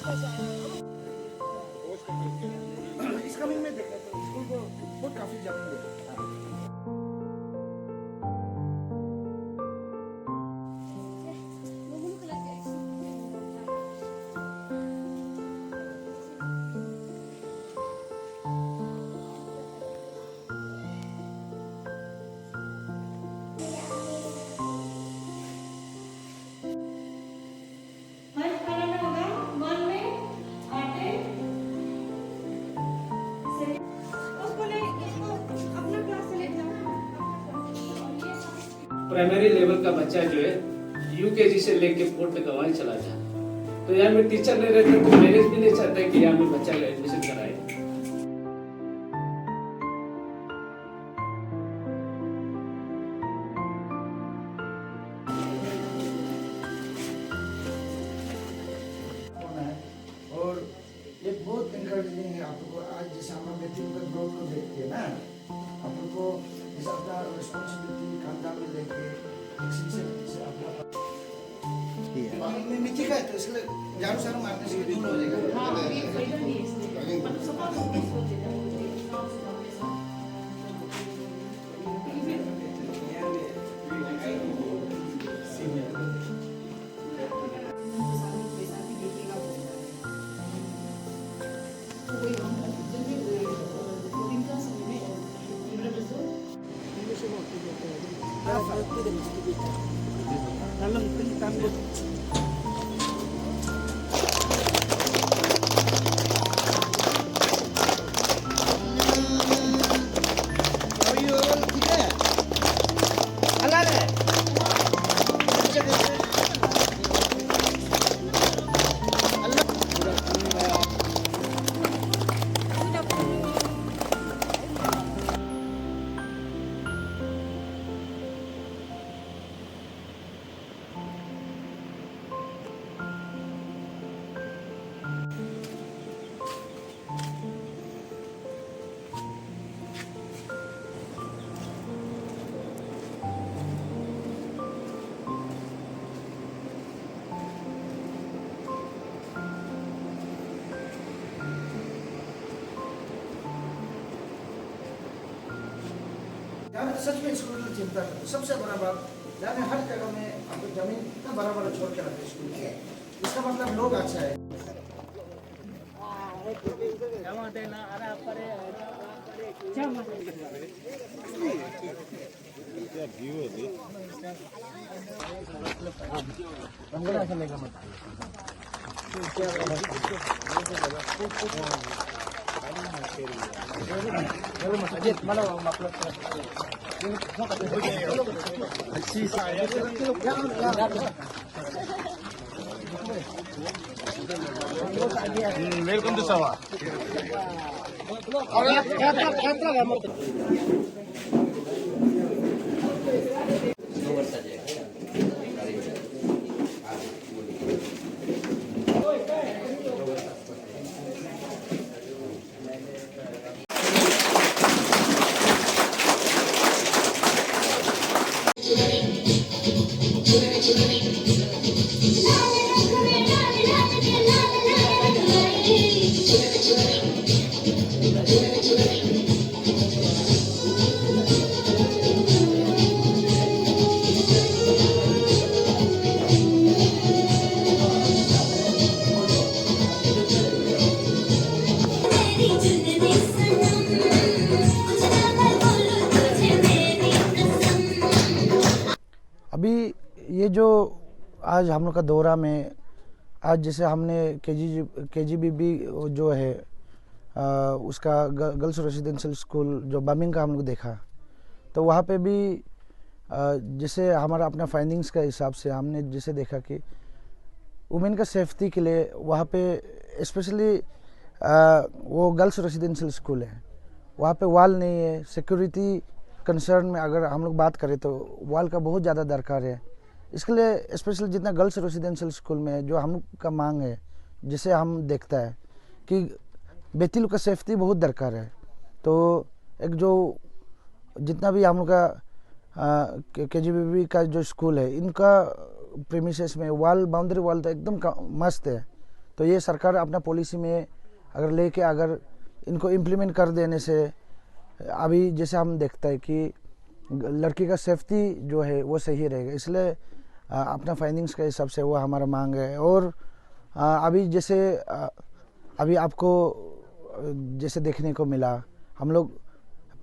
इस कमिंग में देखा तो स्कूल को बहुत काफी जमीन देखा। प्राइमरी लेवल का बच्चा जो है यूकेजी से लेके 4th तक वहीं चला जाए, तो यहाँ में टीचर नहीं रहते तो पेरेंट्स भी नहीं चाहते कि यहाँ में बच्चा का एडमिशन कराए। और ये बहुत इनकरेजिंग है आप लोग को। आज जैसे हमारे बेटियों का ग्रोथ को देखते हैं ना, आप लोग को जैसे अपना रिस्पॉन्सिबिलिटी खानदान में लेके से अपना नीचे का है तो इसलिए झाड़ू सारू मारने से दूर हो जाएगा। सच में स्कूल की चिंता करते। सबसे बड़ा बात जाने हर जगह में आपको जमीन इतना बड़ा बड़ा छोड़ के रखते स्कूल के, इसका मतलब लोग अच्छा है। वेलकम टू सवा। अभी ये जो आज हम लोग का दौरा में आज जैसे हमने केजीबीबी जो है उसका गर्ल्स रेसिडेंशियल स्कूल जो बर्मिंघम का हम लोग देखा, तो वहाँ पे भी जैसे हमारा अपना फाइंडिंग्स का हिसाब से हमने जैसे देखा कि वुमेन का सेफ्टी के लिए वहाँ पे स्पेशली वो गर्ल्स रेसिडेंशियल स्कूल है, वहाँ पे वॉल नहीं है। सिक्योरिटी कंसर्न में अगर हम लोग बात करें तो वॉल का बहुत ज़्यादा दरकार है। इसके लिए स्पेशली जितना गर्ल्स रेसिडेंशियल स्कूल में जो हम लोग का मांग है, जिसे हम देखता है कि बेटी लोग का सेफ्टी बहुत दरकार है। तो एक जो जितना भी हम लोग का केजीबीबी का जो स्कूल है, इनका प्रीमिसेस में वॉल बाउंड्री वॉल तो एकदम मस्त है। तो ये सरकार अपना पॉलिसी में अगर लेके अगर इनको इम्प्लीमेंट कर देने से अभी जैसे हम देखते हैं कि लड़की का सेफ्टी जो है वो सही रहेगा, इसलिए अपना फाइंडिंग्स के हिसाब से वो हमारा मांग है। और अभी जैसे अभी आपको जैसे देखने को मिला, हम लोग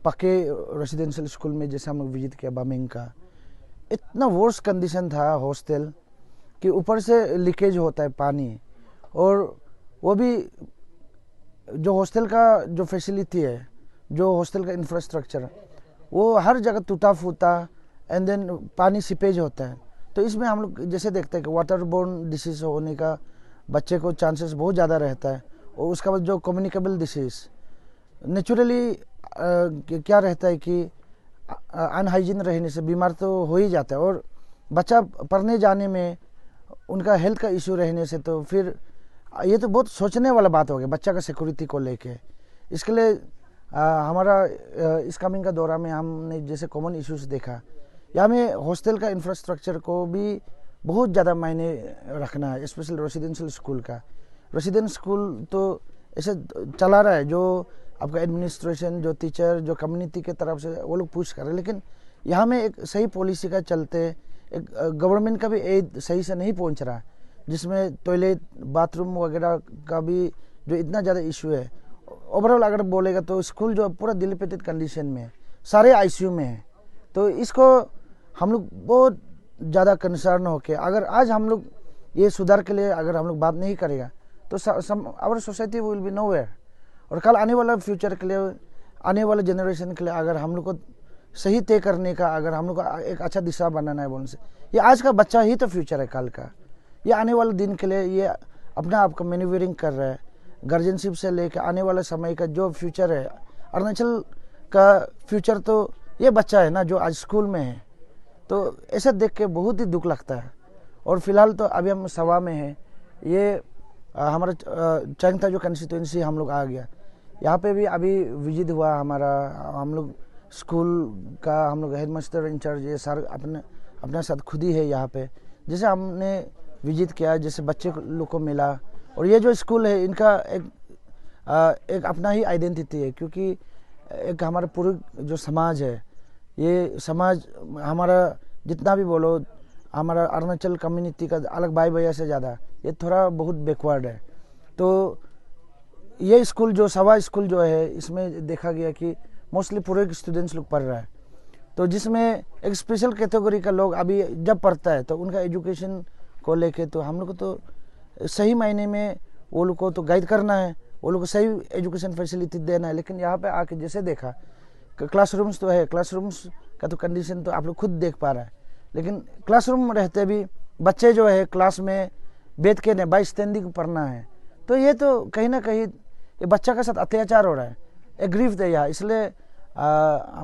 पक्के रेसिडेंशियल स्कूल में जैसे हम लोग विजिट किया बामिंग का, इतना वर्स कंडीशन था हॉस्टल कि ऊपर से लीकेज होता है पानी, और वो भी जो हॉस्टल का जो फैसिलिटी है, जो हॉस्टल का इंफ्रास्ट्रक्चर, वो हर जगह टूटा फूटा, एंड देन पानी सीपेज होता है। तो इसमें हम लोग जैसे देखते हैं कि वाटर बोर्न डिसीज होने का बच्चे को चांसेस बहुत ज़्यादा रहता है। और उसका बाद जो कम्युनिकेबल डिसीज नेचुरली क्या रहता है कि अनहाइजीन रहने से बीमार तो हो ही जाता है, और बच्चा पढ़ने जाने में उनका हेल्थ का इशू रहने से तो फिर ये तो बहुत सोचने वाला बात हो गया बच्चा का सिक्योरिटी को लेके। इसके लिए हमारा इस कमिंग का दौरा में हमने जैसे कॉमन इश्यूज देखा, यहाँ में हॉस्टल का इंफ्रास्ट्रक्चर को भी बहुत ज़्यादा मायने रखना है, स्पेशल रेसिडेंशियल स्कूल का। रेसिडेंशियल स्कूल तो ऐसे चला रहा है, जो आपका एडमिनिस्ट्रेशन, जो टीचर, जो कम्युनिटी के तरफ से वो लोग पुश कर रहे हैं, लेकिन यहाँ में एक सही पॉलिसी का चलते एक गवर्नमेंट का भी एड सही से नहीं पहुँच रहा, जिसमें टॉयलेट, बाथरूम वगैरह का भी जो इतना ज़्यादा इशू है। ओवरऑल अगर बोलेगा तो स्कूल जो पूरा डिलेपिटेड कंडीशन में है, सारे आईसीयू में है। तो इसको हम लोग बहुत ज़्यादा कंसर्न होके अगर आज हम लोग ये सुधार के लिए अगर हम लोग बात नहीं करेगा तो our society will be nowhere. और कल आने वाला फ्यूचर के लिए, आने वाले जनरेशन के लिए अगर हम लोग को सही तय करने का, अगर हम लोग को एक अच्छा दिशा बनाना है बोलने से, ये आज का बच्चा ही तो फ्यूचर है कल का। ये आने वाले दिन के लिए ये अपना आप का मैन्यूवरिंग कर रहा है, गार्जियनशिप से लेकर आने वाले समय का जो फ्यूचर है, अरुणाचल का फ्यूचर तो ये बच्चा है ना जो आज स्कूल में है। तो ऐसा देख के बहुत ही दुख लगता है। और फिलहाल तो अभी हम सवा में हैं, ये हमारा चंगथा जो कंस्टिट्यूंसी हम लोग आ गया, यहाँ पे भी अभी विजिट हुआ हमारा। हम लोग स्कूल का हम लोग हेडमास्टर इंचार्ज ये सर अपने साथ खुद ही है यहाँ पे। जैसे हमने विजिट किया, जैसे बच्चे लोग को मिला, और ये जो स्कूल है इनका एक अपना ही आइडेंटिटी है, क्योंकि एक हमारा पूरे जो समाज है, ये समाज हमारा जितना भी बोलो, हमारा अरुणाचल कम्युनिटी का अलग भाई भैया से ज़्यादा ये थोड़ा बहुत बैकवर्ड है। तो ये स्कूल जो सवा स्कूल जो है, इसमें देखा गया कि मोस्टली पूरे स्टूडेंट्स लोग पढ़ रहा है। तो जिसमें एक स्पेशल कैटेगरी का लोग अभी जब पढ़ता है तो उनका एजुकेशन को लेके तो हम लोग को तो सही मायने में वो लोग को तो गाइड करना है, वो लोग को सही एजुकेशन फैसिलिटी देना है। लेकिन यहाँ पे आके जैसे देखा, क्लासरूम्स तो है, क्लासरूम्स का तो कंडीशन तो आप लोग खुद देख पा रहा है, लेकिन क्लासरूम रहते भी बच्चे जो है क्लास में बैठ के ने बाई स्टैंडिंग पढ़ना है, तो ये तो कहीं ना कहीं ये बच्चा के साथ अत्याचार हो रहा है, एग्रीव है यहाँ। इसलिए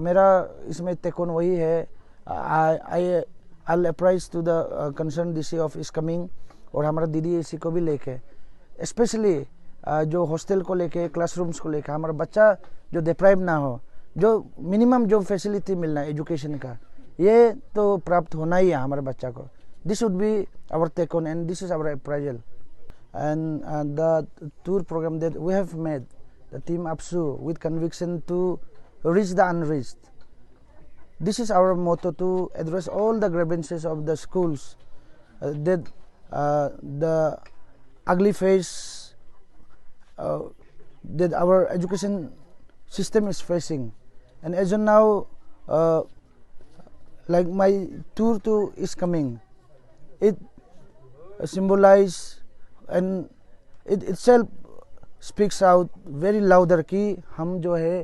मेरा इसमें टेकोन वही है, I apprise to the concern DC of his coming, और हमारा DDAC को भी लेके, स्पेशली जो हॉस्टल को लेके, क्लासरूम्स को लेके, हमारा बच्चा जो डिप्राइव ना हो, जो मिनिमम जो फैसिलिटी मिलना है एजुकेशन का, ये तो प्राप्त होना ही है हमारे बच्चा को। This would be our take on and this is our appraisal and the tour program that we have made the team APSU with conviction to reach the unreached. This is our motto to address all the grievances of the schools that the ugly face that our education system is facing. And as of now, like my tour to is coming, it symbolize and it itself speaks out very louder कि हम जो है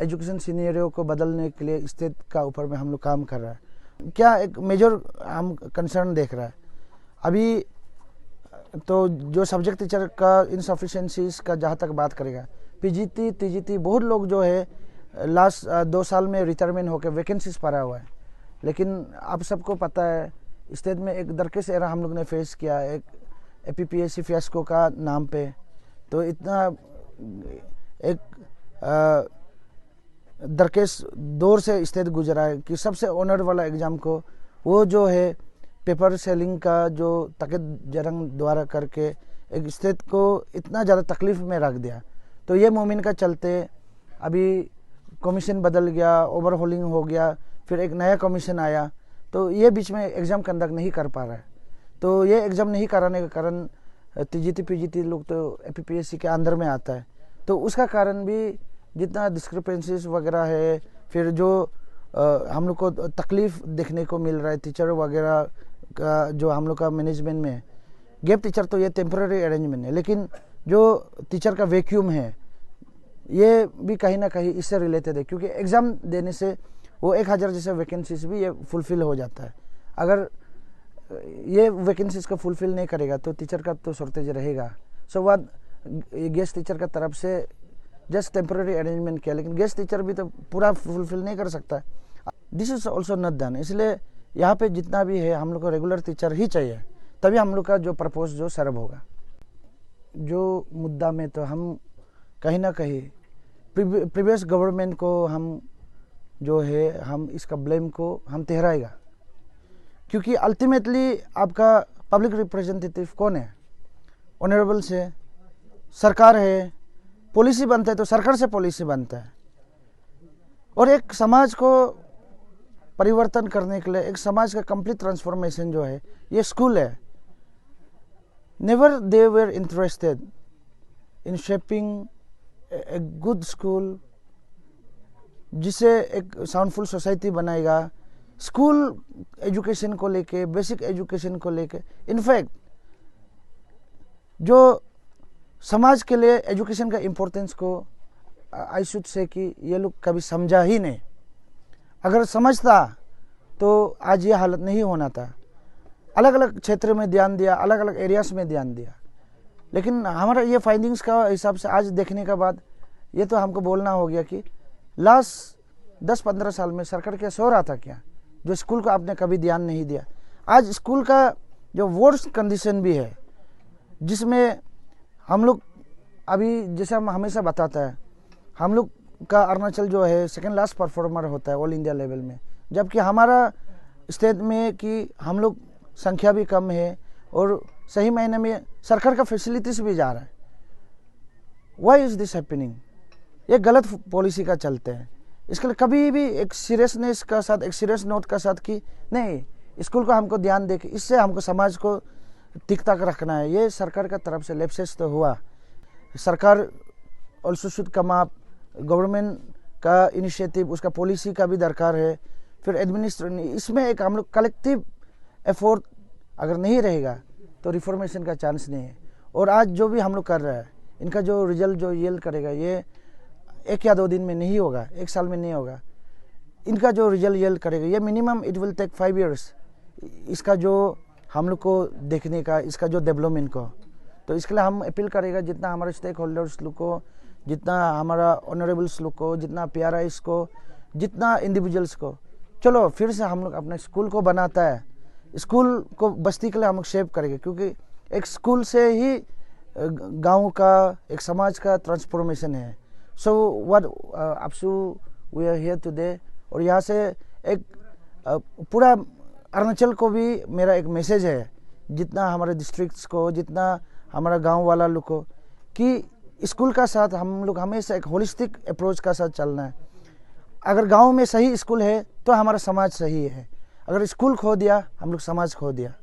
education सीनियरों को बदलने के लिए state का ऊपर में हम लोग काम कर रहा है। क्या एक मेजर हम कंसर्न देख रहा है अभी तो जो सब्जेक्ट टीचर का इनसफिशिएंसीज का जहाँ तक बात करेगा, PGT TGT बहुत लोग जो है लास्ट 2 साल में रिटायरमेंट होकर वैकेंसीज पड़ा हुआ है। लेकिन आप सबको पता है स्टेट में एक दरकेस एरा हम लोग ने फेस किया, एक APPSC फियास्को का नाम पे। तो इतना एक दरकेस दौर से स्टेट गुजरा है कि सबसे ऑनर वाला एग्ज़ाम को वो जो है पेपर सेलिंग का जो तकत जरंग द्वारा करके एक स्टेट को इतना ज़्यादा तकलीफ़ में रख दिया। तो ये मूवमेंट का चलते अभी कमीशन बदल गया, ओवरहोलिंग हो गया, फिर एक नया कमीशन आया, तो ये बीच में एग्ज़ाम कंडक्ट नहीं कर पा रहा है। तो ये एग्ज़ाम नहीं कराने के कारण टीजीटी पीजीटी लोग तो एपीपीएससी के अंदर में आता है। तो उसका कारण भी जितना डिस्क्रिपेंसीज वगैरह है, फिर जो हम लोग को तकलीफ़ देखने को मिल रहा है टीचर वगैरह का, जो हम लोग का मैनेजमेंट में गेप टीचर, तो ये टेम्पररी अरेंजमेंट है, लेकिन जो टीचर का वैक्यूम है ये भी कहीं ना कहीं इससे रिलेटेड है, क्योंकि एग्ज़ाम देने से वो 1000 जैसे वैकेंसीज भी ये फुलफ़िल हो जाता है। अगर ये वैकेंसीज को फुलफ़िल नहीं करेगा तो टीचर का तो शॉर्टेज रहेगा। सो बात गेस्ट टीचर का तरफ से जस्ट टेम्पररी अरेंजमेंट किया, लेकिन गेस्ट टीचर भी तो पूरा फुलफ़िल नहीं कर सकता। This is also not done. इसलिए यहाँ पे जितना भी है हम लोग को रेगुलर टीचर ही चाहिए, तभी हम लोग का जो पर्पस जो सर्व होगा। जो मुद्दा में तो हम कहीं ना कहीं प्रीवियस गवर्नमेंट को हम जो है हम इसका ब्लेम को हम ठहराएगा, क्योंकि अल्टीमेटली आपका पब्लिक रिप्रेजेंटेटिव कौन है? ऑनरेबल्स है, सरकार है। पॉलिसी बनता है तो सरकार से पॉलिसी बनता है, और एक समाज को परिवर्तन करने के लिए, एक समाज का कंप्लीट ट्रांसफॉर्मेशन जो है ये स्कूल है। Never they were interested in shaping a good school जिसे एक साउंडफुल सोसाइटी बनाएगा। स्कूल एजुकेशन को लेके, बेसिक एजुकेशन को लेके, इनफैक्ट जो समाज के लिए एजुकेशन का इम्पोर्टेंस को आई शुड से कि ये लोग कभी समझा ही नहीं। अगर समझता तो आज ये हालत नहीं होना था। अलग अलग क्षेत्र में ध्यान दिया, अलग अलग एरियाज में ध्यान दिया, लेकिन हमारा ये फाइंडिंग्स का हिसाब से आज देखने के बाद ये तो हमको बोलना हो गया कि लास्ट 10-15 साल में सरकार क्या सो रहा था क्या, जो स्कूल को आपने कभी ध्यान नहीं दिया। आज स्कूल का जो वर्स्ट कंडीशन भी है, जिसमें हम लोग अभी जैसे हम हमेशा बताता है, हम लोग का अरुणाचल जो है सेकंड लास्ट परफॉर्मर होता है ऑल इंडिया लेवल में, जबकि हमारा स्टेट में कि हम लोग संख्या भी कम है और सही महीने में सरकार का फैसिलिटीज भी जा रहा है। Why is this happening? ये गलत पॉलिसी का चलते हैं। इसके लिए कभी भी एक सीरियसनेस का साथ, एक सीरियस नोट का साथ कि नहीं, स्कूल को हमको ध्यान दे के इससे हमको समाज को टिक तक रखना है, ये सरकार का तरफ से लैप्सेस तो हुआ। सरकार also should come up, government का इनिशिएटिव, उसका पॉलिसी का भी दरकार है। फिर एडमिनिस्ट्रेशन, इसमें एक हम लोग कलेक्टिव एफोर्ट अगर नहीं रहेगा तो रिफॉर्मेशन का चांस नहीं है। और आज जो भी हम लोग कर रहे हैं, इनका जो रिजल्ट जो येल्ड करेगा ये 1 या 2 दिन में नहीं होगा, 1 साल में नहीं होगा। इनका जो रिजल्ट येल्ड करेगा ये minimum it will take 5 years, इसका जो हम लोग को देखने का, इसका जो डेवलपमेंट को। तो इसके लिए हम अपील करेगा जितना हमारे स्टेक होल्डर्स लोग को, जितना हमारा ऑनरेबल्स लोग को, जितना PRIs को, जितना इंडिविजुअल्स को, चलो फिर से हम लोग अपने स्कूल को बनाता है, स्कूल को बस्ती के लिए हम लोग शेप करेंगे, क्योंकि एक स्कूल से ही गांव का, एक समाज का ट्रांसफॉर्मेशन है। So what APSU we are here today, और यहाँ से एक पूरा अरुणाचल को भी मेरा एक मैसेज है, जितना हमारे डिस्ट्रिक्ट्स को, जितना हमारा गांव वाला लोग को, कि स्कूल का साथ हम लोग हमेशा एक होलिस्टिक अप्रोच का साथ चलना है। अगर गांव में सही स्कूल है तो हमारा समाज सही है, अगर स्कूल खो दिया हम लोग समाज खो दिया।